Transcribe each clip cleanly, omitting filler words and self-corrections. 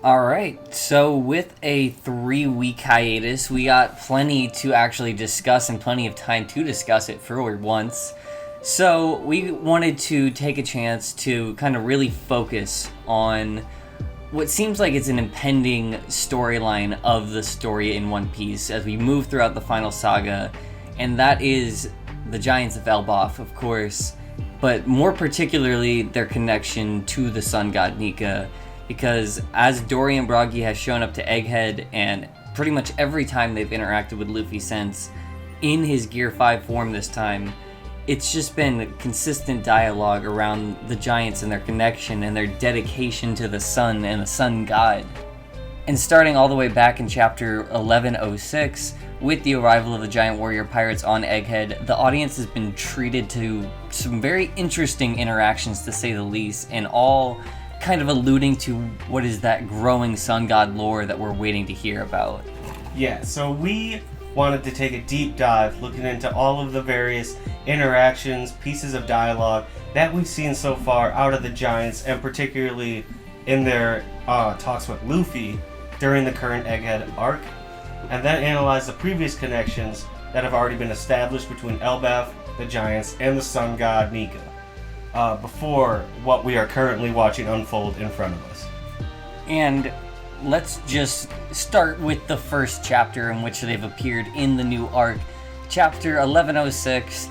Alright, so with a 3-week hiatus, we got plenty to actually discuss and plenty of time to discuss it for once. So we wanted to take a chance to kind of really focus on what seems like it's an impending storyline of the story in One Piece as we move throughout the final saga, and that is the Giants of Elbaf, of course, but more particularly their connection to the Sun God Nika. Because as Dorry and Brogy has shown up to Egghead, and pretty much every time they've interacted with Luffy since, in his Gear 5 form this time, it's just been consistent dialogue around the Giants and their connection and their dedication to the Sun and the Sun God. And starting all the way back in chapter 1106, with the arrival of the Giant Warrior Pirates on Egghead, the audience has been treated to some very interesting interactions, to say the least, and all kind of alluding to what is that growing Sun God lore that we're waiting to hear about. Yeah, so we wanted to take a deep dive looking into all of the various interactions, pieces of dialogue that we've seen so far out of the Giants, and particularly in their talks with Luffy during the current Egghead arc, and then analyze the previous connections that have already been established between Elbaf, the Giants, and the Sun God Nika. Before what we are currently watching unfold in front of us. And let's just start with the first chapter in which they've appeared in the new arc, chapter 1106.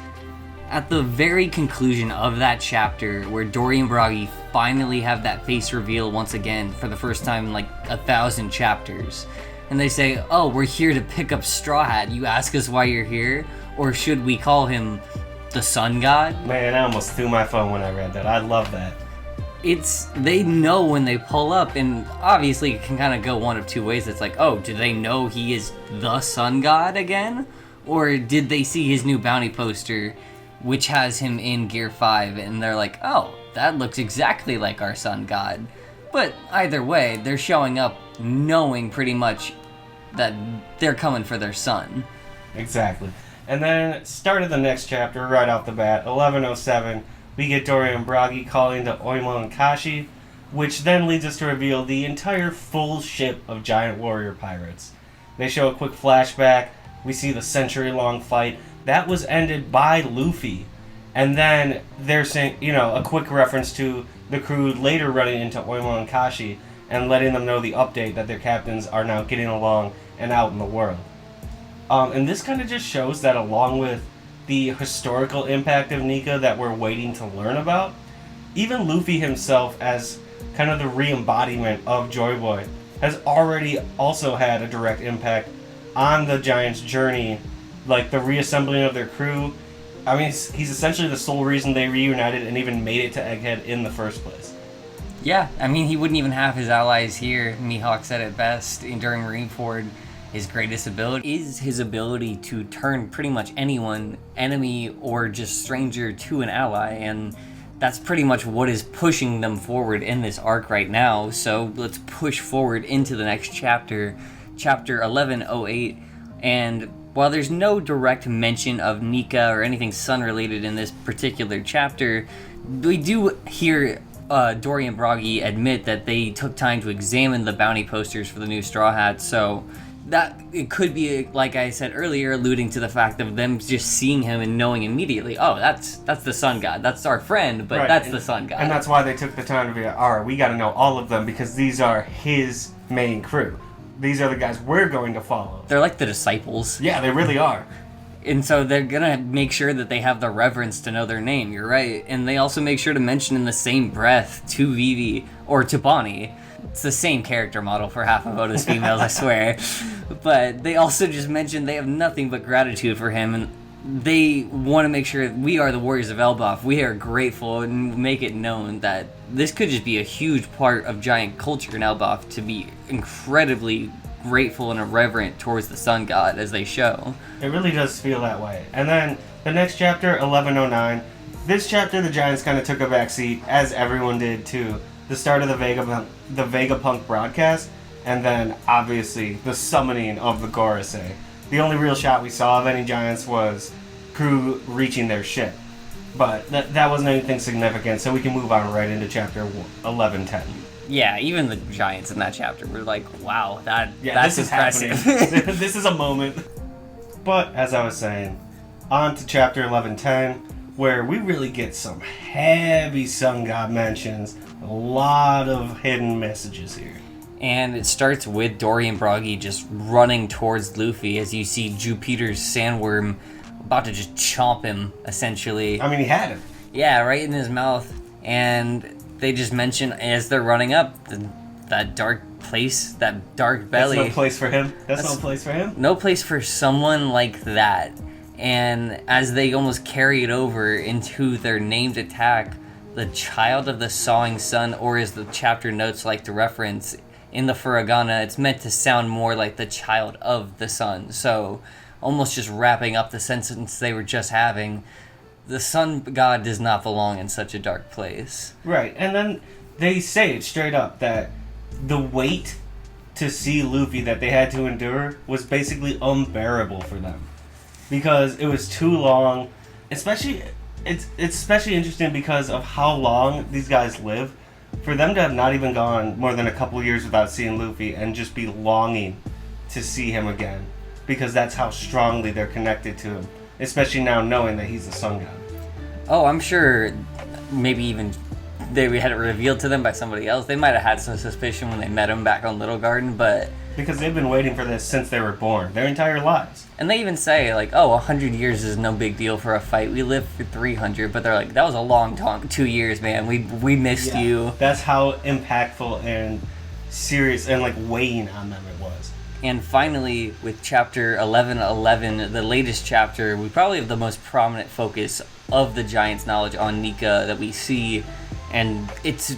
At the very conclusion of that chapter, where Dorry and Brogy finally have that face reveal once again for the first time in like 1,000 chapters. And they say, "Oh, we're here to pick up Straw Hat. You ask us why you're here? Or should we call him the Sun God?" Man, I almost threw my phone when I read that. I love that. They know when they pull up, and obviously it can kind of go one of two ways. It's like, oh, do they know he is the Sun God again? Or did they see his new bounty poster, which has him in Gear 5, and they're like, oh, that looks exactly like our Sun God. But either way, they're showing up knowing pretty much that they're coming for their son. Exactly. And then, start of the next chapter, right off the bat, 1107, we get Dorry and Brogy calling to Oimo and Kashi, which then leads us to reveal the entire full ship of giant warrior pirates. They show a quick flashback, we see the century-long fight, that was ended by Luffy. And then they're saying, a quick reference to the crew later running into Oimo and Kashi, and letting them know the update that their captains are now getting along and out in the world. And this kind of just shows that along with the historical impact of Nika that we're waiting to learn about, even Luffy himself as kind of the re-embodiment of Joy Boy has already also had a direct impact on the Giants' journey, like the reassembling of their crew. I mean, he's essentially the sole reason they reunited and even made it to Egghead in the first place. Yeah, I mean, he wouldn't even have his allies here. Mihawk said it best during Marineford. His greatest ability is his ability to turn pretty much anyone, enemy or just stranger, to an ally, and that's pretty much what is pushing them forward in this arc right now. So let's push forward into the next chapter, chapter 1108, and while there's no direct mention of Nika or anything Sun-related in this particular chapter, we do hear Dorry and Brogy admit that they took time to examine the bounty posters for the new Strawhats, so that it could be, like I said earlier, alluding to the fact of them just seeing him and knowing immediately, oh, that's the Sun God. That's our friend, but right. That's the Sun God. And that's why they took the time to be like, all right, we got to know all of them because these are his main crew. These are the guys we're going to follow. They're like the disciples. Yeah, they really are. And so they're going to make sure that they have the reverence to know their name, you're right. And they also make sure to mention in the same breath to Vivi or to Bonnie. It's the same character model for half of Oda's females, I swear. But they also just mentioned they have nothing but gratitude for him, and they want to make sure we are the Warriors of Elbaf. We are grateful and make it known that this could just be a huge part of giant culture in Elbaf to be incredibly grateful and irreverent towards the Sun God as they show. It really does feel that way. And then the next chapter, 1109. This chapter, the Giants kind of took a backseat, as everyone did to the start of the Vegapunk broadcast, and then obviously the summoning of the Gorosei. The only real shot we saw of any Giants was crew reaching their ship. But that wasn't anything significant, so we can move on right into chapter 1110. Yeah, even the giants in that chapter were like, wow, that's this is impressive. happening. This is a moment. But, as I was saying, on to chapter 11:10, where we really get some heavy Sun God mentions. A lot of hidden messages here. And it starts with Dorry and Brogy just running towards Luffy as you see Jupiter's sandworm about to just chomp him, essentially. I mean, he had him. Yeah, right in his mouth. And they just mention as they're running up, that dark place, that dark belly. That's no place for him. That's no place for him. No place for someone like that. And as they almost carry it over into their named attack, the child of the sawing sun, or as the chapter notes like to reference, in the furigana, it's meant to sound more like the child of the sun. So, almost just wrapping up the sentence they were just having, the sun god does not belong in such a dark place. Right, and then they say it straight up that the weight to see Luffy that they had to endure was basically unbearable for them. Because it was too long, it's especially interesting because of how long these guys live. For them to have not even gone more than a couple years without seeing Luffy and just be longing to see him again. Because that's how strongly they're connected to him. Especially now knowing that he's the sun god. Oh, I'm sure maybe even they had it revealed to them by somebody else. They might have had some suspicion when they met him back on Little Garden, but... Because they've been waiting for this since they were born. Their entire lives. And they even say, like, 100 years is no big deal for a fight. We lived for 300, but they're like, that was a long time. 2 years, man. We missed you. That's how impactful and serious and, like, weighing on them it was. And finally, with chapter 11:11, the latest chapter, we probably have the most prominent focus of the Giants' knowledge on Nika that we see. And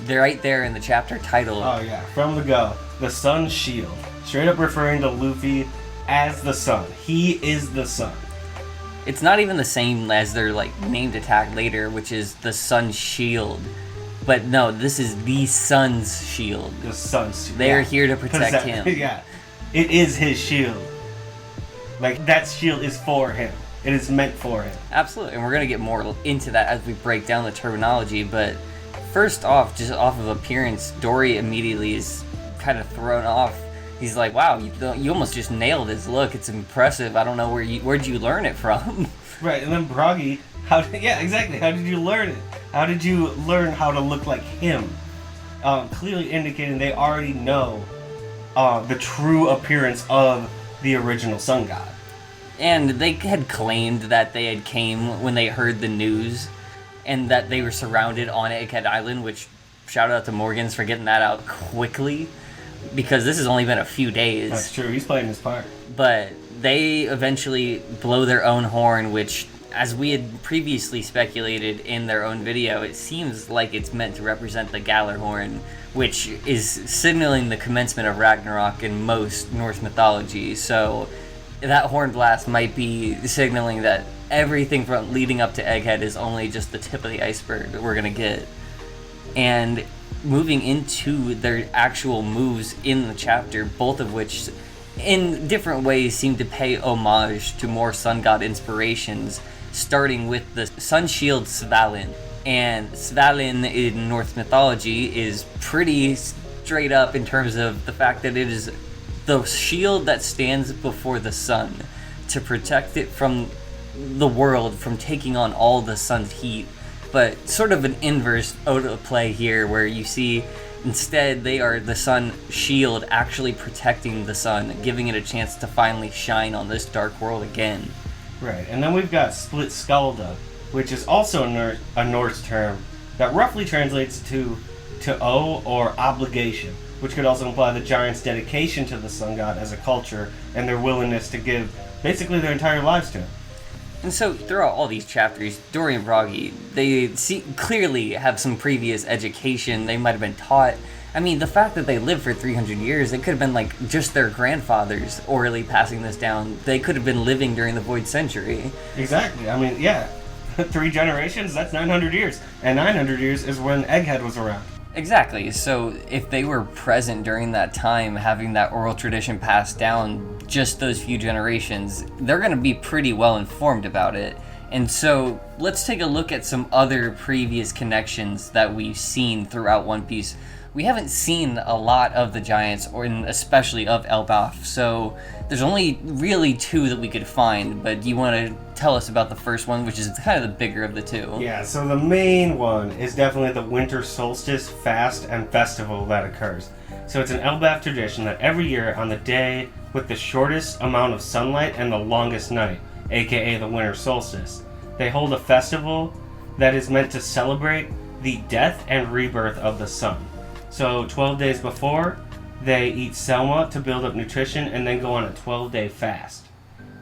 they're right there in the chapter title. Oh, yeah. From the go. The Sun's Shield. Straight up referring to Luffy as the sun. He is the sun. It's not even the same as their named attack later, which is the Sun's Shield. But no, this is the Sun's Shield. The Sun's Shield. They are here to protect him. Yeah. It is his shield. That shield is for him. It is meant for him. Absolutely. And we're going to get more into that as we break down the terminology. But first off, just off of appearance, Dorry immediately is kind of thrown off. He's like, wow, you almost just nailed his look. It's impressive. I don't know where'd you learn it from? Right, and then Brogy, yeah, exactly. How did you learn it? How did you learn how to look like him? Clearly indicating they already know the true appearance of the original Sun God. And they had claimed that they had came when they heard the news, and that they were surrounded on Egghead Island, which shout out to Morgans for getting that out quickly. Because this has only been a few days. That's true, he's playing his part. But they eventually blow their own horn, which, as we had previously speculated in their own video, it seems like it's meant to represent the Galar horn, which is signaling the commencement of Ragnarok in most Norse mythology. So that horn blast might be signaling that everything from leading up to Egghead is only just the tip of the iceberg that we're going to get. And moving into their actual moves in the chapter, both of which in different ways seem to pay homage to more sun god inspirations, starting with the sun shield Svalin. And Svalin in Norse mythology is pretty straight up in terms of the fact that it is the shield that stands before the sun to protect it from the world from taking on all the sun's heat. But sort of an inverse out of play here, where you see instead they are the sun shield actually protecting the sun, giving it a chance to finally shine on this dark world again. Right, and then we've got split skalda, which is also a Norse term that roughly translates to owe or obligation, which could also imply the giants' dedication to the sun god as a culture and their willingness to give basically their entire lives to him. And so, throughout all these chapters, Dorry and Brogy, they clearly have some previous education. They might have been taught. I mean, the fact that they lived for 300 years, it could have been just their grandfathers orally passing this down. They could have been living during the Void Century. Exactly. I mean, yeah. 3 generations, that's 900 years. And 900 years is when Egghead was around. Exactly. So if they were present during that time, having that oral tradition passed down just those few generations, they're going to be pretty well informed about it. And so let's take a look at some other previous connections that we've seen throughout One Piece. we haven't seen a lot of the giants, or especially of Elbaf, so there's only really 2 that we could find, but do you want to tell us about the first one, which is kind of the bigger of the 2? Yeah, so the main one is definitely the winter solstice fast and festival that occurs. So it's an Elbaf tradition that every year on the day with the shortest amount of sunlight and the longest night, aka the winter solstice, they hold a festival that is meant to celebrate the death and rebirth of the sun. So 12 days before, they eat selma to build up nutrition and then go on a 12-day fast.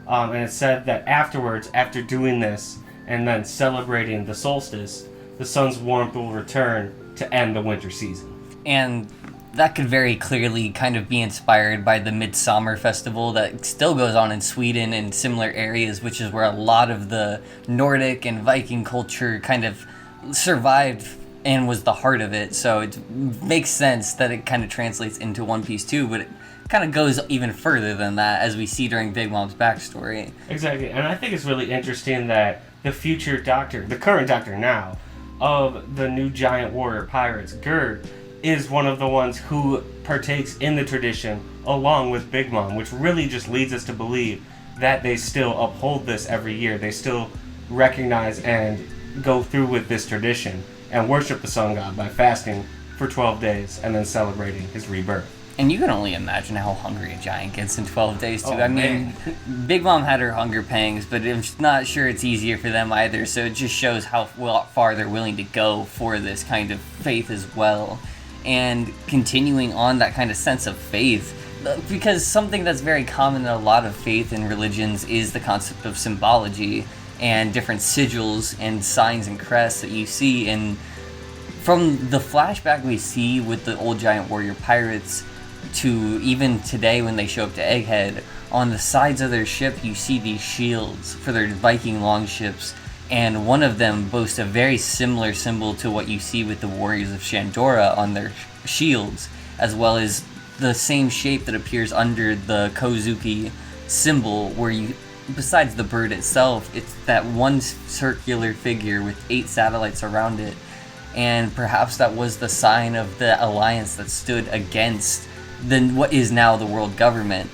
And it's said that afterwards, after doing this and then celebrating the solstice, the sun's warmth will return to end the winter season. And that could very clearly kind of be inspired by the Midsummer Festival that still goes on in Sweden and similar areas, which is where a lot of the Nordic and Viking culture kind of survived and was the heart of it. So it makes sense that it kind of translates into One Piece too, but it kind of goes even further than that, as we see during Big Mom's backstory. Exactly, and I think it's really interesting that the future doctor, the current doctor now, of the new giant warrior pirates, Gerd, is one of the ones who partakes in the tradition along with Big Mom, which really just leads us to believe that they still uphold this every year. They still recognize and go through with this tradition and worship the sun god by fasting for 12 days and then celebrating his rebirth. And you can only imagine how hungry a giant gets in 12 days, too. Oh, I mean, Big Mom had her hunger pangs, but I'm not sure it's easier for them either, so it just shows how far they're willing to go for this kind of faith as well. And continuing on that kind of sense of faith, because something that's very common in a lot of faith and religions is the concept of symbology and different sigils and signs and crests that you see. And from the flashback we see with the old giant warrior pirates to even today when they show up to Egghead, on the sides of their ship you see these shields for their Viking longships, and one of them boasts a very similar symbol to what you see with the warriors of Shandora on their shields, as well as the same shape that appears under the Kozuki symbol, where you, besides the bird itself, it's that one circular figure with 8 satellites around it. And perhaps that was the sign of the alliance that stood against what is now the world government.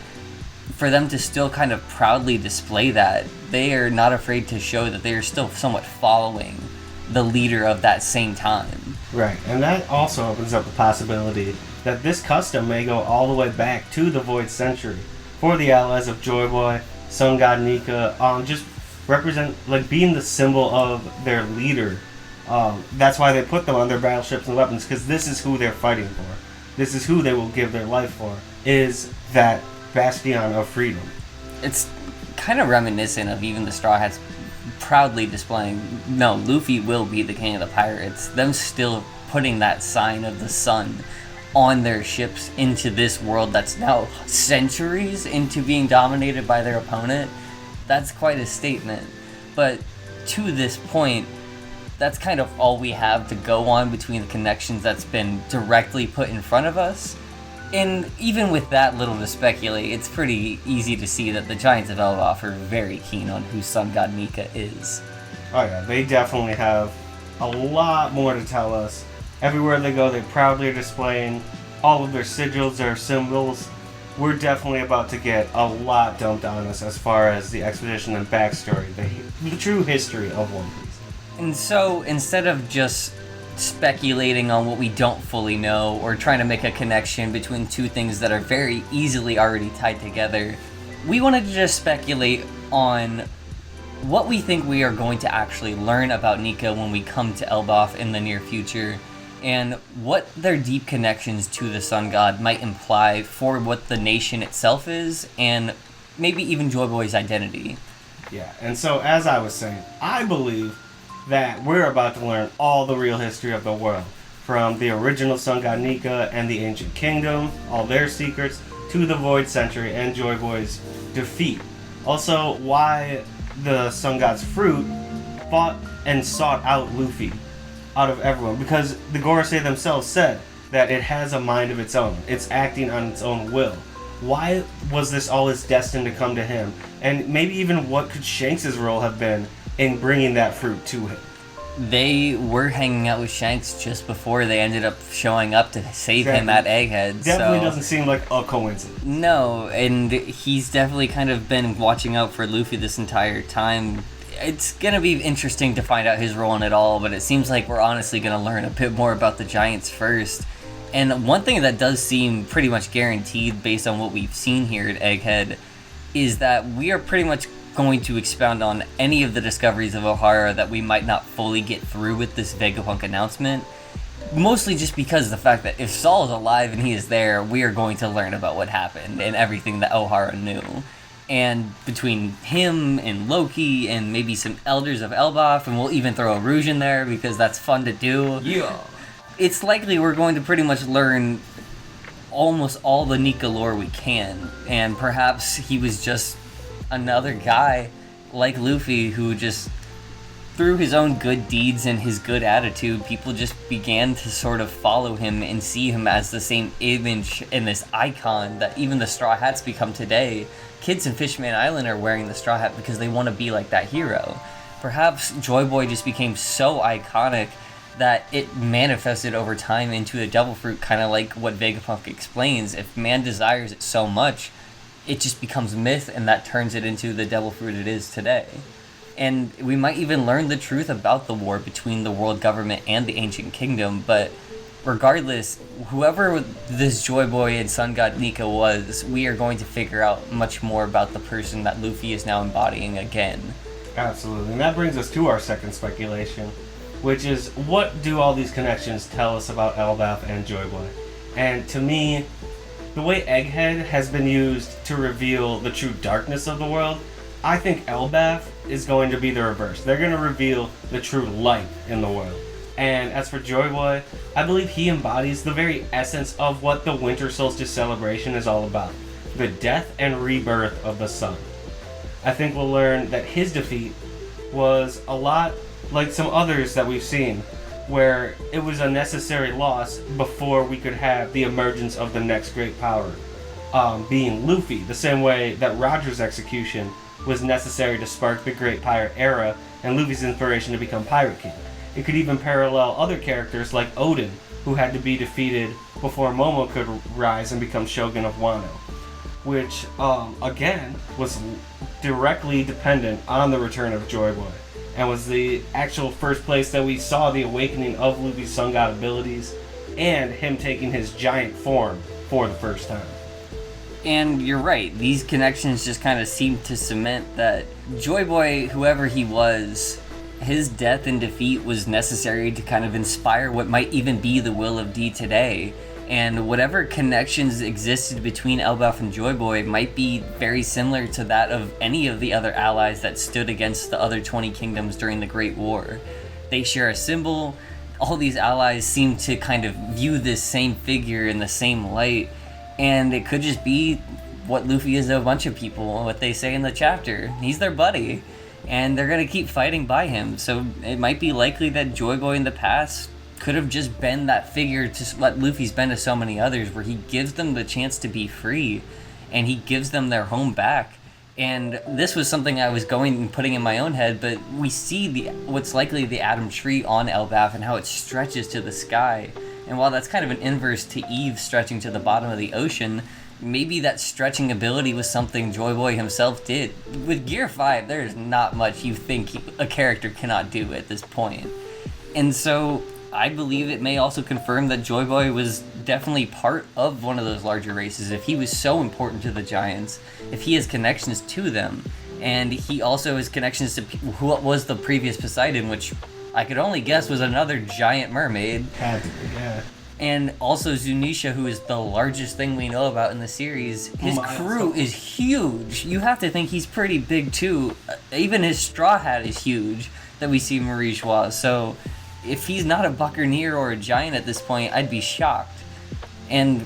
For them to still kind of proudly display that, they are not afraid to show that they are still somewhat following the leader of that same time. Right, and that also opens up the possibility that this custom may go all the way back to the Void Century for the allies of Joy Boy, Sun God Nika, just represent, like, being the symbol of their leader. That's why they put them on their battleships and weapons, because this is who they're fighting for. This is who they will give their life for, is that bastion of freedom. It's kind of reminiscent of even the Strawhats proudly displaying, no, Luffy will be the king of the pirates. Them still putting that sign of the sun on their ships into this world that's now centuries into being dominated by their opponent. That's quite a statement. But to this point, that's kind of all we have to go on between the connections that's been directly put in front of us. And even with that little to speculate, it's pretty easy to see that the Giants of Elbaf are very keen on who Sun God Nika is. Oh yeah, they definitely have a lot more to tell us. Everywhere they go, they proudly are displaying all of their sigils, their symbols. We're definitely about to get a lot dumped on us as far as the expedition and backstory, the true history of One Piece. And so, instead of just speculating on what we don't fully know or trying to make a connection between two things that are very easily already tied together, we wanted to just speculate on what we think we are going to actually learn about Nika when we come to Elbaf in the near future, and what their deep connections to the Sun God might imply for what the nation itself is, and maybe even Joy Boy's identity. Yeah, and so as I was saying, I believe that we're about to learn all the real history of the world, from the original Sun God Nika and the Ancient Kingdom, all their secrets, to the Void Century and Joy Boy's defeat. Also, why the Sun God's fruit fought and sought out Luffy out of everyone, because the Gorosei themselves said that it has a mind of its own. It's acting on its own will. Why was this always destined to come to him? And maybe even what could Shanks' role have been in bringing that fruit to him? They were hanging out with Shanks just before they ended up showing up to save him at Egghead. Definitely doesn't seem like a coincidence. No, and he's definitely kind of been watching out for Luffy this entire time. It's going to be interesting to find out his role in it all, but it seems like we're honestly going to learn a bit more about the Giants first. And one thing that does seem pretty much guaranteed based on what we've seen here at Egghead is that we are pretty much going to expound on any of the discoveries of Ohara that we might not fully get through with this Vegapunk announcement. Mostly just because of the fact that if Saul is alive and he is there, we are going to learn about what happened and everything that Ohara knew. And between him and Loki and maybe some elders of Elbaf, and we'll even throw a Rouge in there because that's fun to do. Yeah. It's likely we're going to pretty much learn almost all the Nika lore we can. And perhaps he was just another guy like Luffy who just, through his own good deeds and his good attitude, people just began to sort of follow him and see him as the same image and this icon that even the Straw Hats become today. Kids in Fishman Island are wearing the Straw Hat because they want to be like that hero. Perhaps Joy Boy just became so iconic that it manifested over time into a devil fruit, kind of like what Vegapunk explains. If man desires it so much, it just becomes myth, and that turns it into the devil fruit it is today. And we might even learn the truth about the war between the world government and the ancient kingdom, but regardless, whoever this Joy Boy and Sun God Nika was, we are going to figure out much more about the person that Luffy is now embodying again. Absolutely, and that brings us to our second speculation, which is, what do all these connections tell us about Elbaf and Joy Boy? And to me, the way Egghead has been used to reveal the true darkness of the world, I think Elbaf is going to be the reverse. They're going to reveal the true light in the world. And as for Joy Boy, I believe he embodies the very essence of what the Winter Solstice celebration is all about. The death and rebirth of the sun. I think we'll learn that his defeat was a lot like some others that we've seen, where it was a necessary loss before we could have the emergence of the next great power, being Luffy, the same way that Roger's execution was necessary to spark the Great Pirate Era and Luffy's inspiration to become Pirate King. It could even parallel other characters like Odin, who had to be defeated before Momo could rise and become Shogun of Wano, which, again, was directly dependent on the return of Joy Boy, and was the actual first place that we saw the awakening of Luffy's Sun God abilities, and him taking his giant form for the first time. And you're right, these connections just kind of seem to cement that Joy Boy, whoever he was, his death and defeat was necessary to kind of inspire what might even be the will of D today. And whatever connections existed between Elbaf and Joy Boy might be very similar to that of any of the other allies that stood against the other 20 kingdoms during the Great War. They share a symbol. All these allies seem to kind of view this same figure in the same light. And it could just be what Luffy is to a bunch of people, what they say in the chapter. He's their buddy, and they're going to keep fighting by him. So it might be likely that Joy Boy in the past could have just been that figure to what Luffy's been to so many others, where he gives them the chance to be free, and he gives them their home back. And this was something I was going and putting in my own head, but we see what's likely the Atom Tree on Elbaf and how it stretches to the sky. And while that's kind of an inverse to Eve stretching to the bottom of the ocean, maybe that stretching ability was something Joy Boy himself did. With Gear 5, there's not much you think a character cannot do at this point. And so I believe it may also confirm that Joy Boy was definitely part of one of those larger races. If he was so important to the Giants, if he has connections to them, and he also has connections to who was the previous Poseidon, which I could only guess was another giant mermaid. Had to be, yeah. And also Zunisha, who is the largest thing we know about in the series. His crew is huge. You have to think he's pretty big too. Even his Straw Hat is huge that we see Marie Joie. So if he's not a buccaneer or a giant at this point, I'd be shocked. And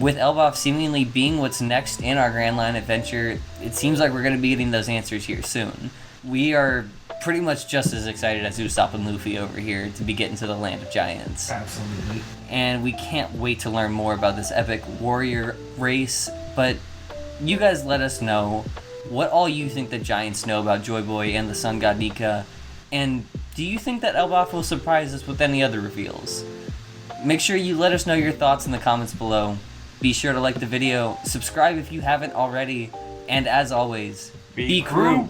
with Elbaf seemingly being what's next in our Grand Line adventure, it seems like we're going to be getting those answers here soon. We are pretty much just as excited as Usopp and Luffy over here to be getting to the Land of Giants. Absolutely. And we can't wait to learn more about this epic warrior race, but you guys let us know what all you think the Giants know about Joy Boy and the Sun God Nika, and do you think that Elbaf will surprise us with any other reveals? Make sure you let us know your thoughts in the comments below. Be sure to like the video, subscribe if you haven't already, and as always, be crew!